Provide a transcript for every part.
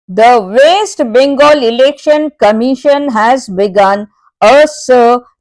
The West Bengal Election Commission has begun a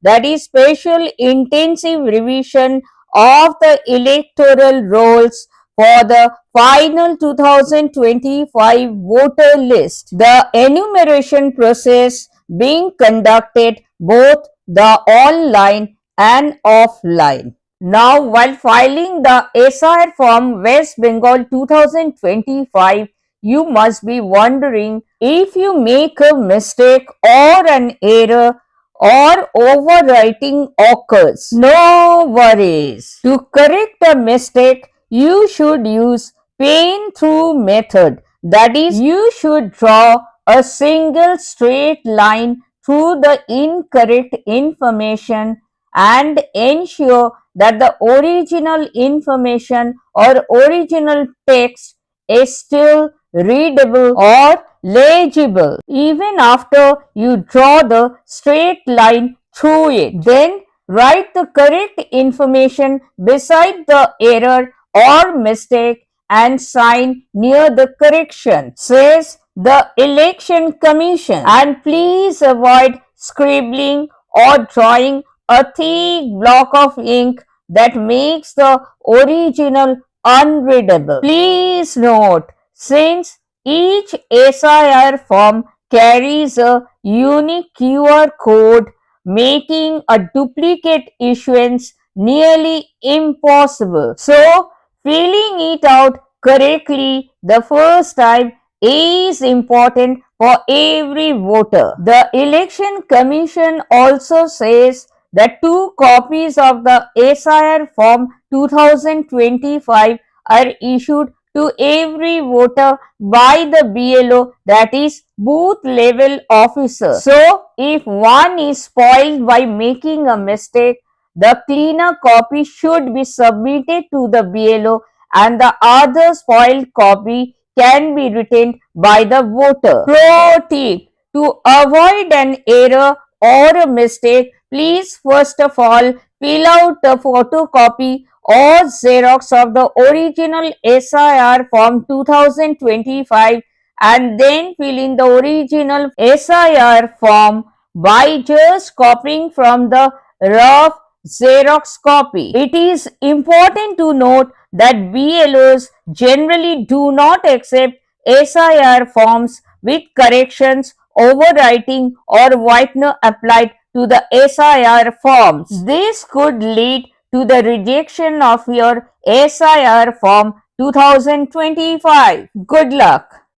that is special intensive revision of the electoral rolls for the final 2025 voter list. The enumeration process being conducted both the online and offline. Now, while filing the SIR form West Bengal 2025, you must be wondering if you make a mistake or an error or overwriting occurs. No worries. To correct a mistake, you should use pain through method. That is, you should draw a single straight line through the incorrect information and ensure that the original information or original text is still readable or legible even after you draw the straight line through it. Then write the correct information beside the error or mistake and sign near the correction, says the Election Commission. And please avoid scribbling or drawing a thick block of ink that makes the original unreadable. Please note, since each SIR form carries a unique QR code, making a duplicate issuance nearly impossible. So, filling it out correctly the first time is important for every voter. The Election Commission also says that 2 copies of the SIR form 2025 are issued to every voter by the BLO, that is booth level officer. So, if one is spoiled by making a mistake, the cleaner copy should be submitted to the BLO and the other spoiled copy can be retained by the voter. Pro tip: to avoid an error or a mistake, please first of all fill out a photocopy or Xerox of the original SIR form 2025 and then fill in the original SIR form by just copying from the rough Xerox copy. It is important to note that BLOs generally do not accept SIR forms with corrections, overwriting or whitener applied to the SIR forms. This could lead to the rejection of your SIR form 2025. Good luck.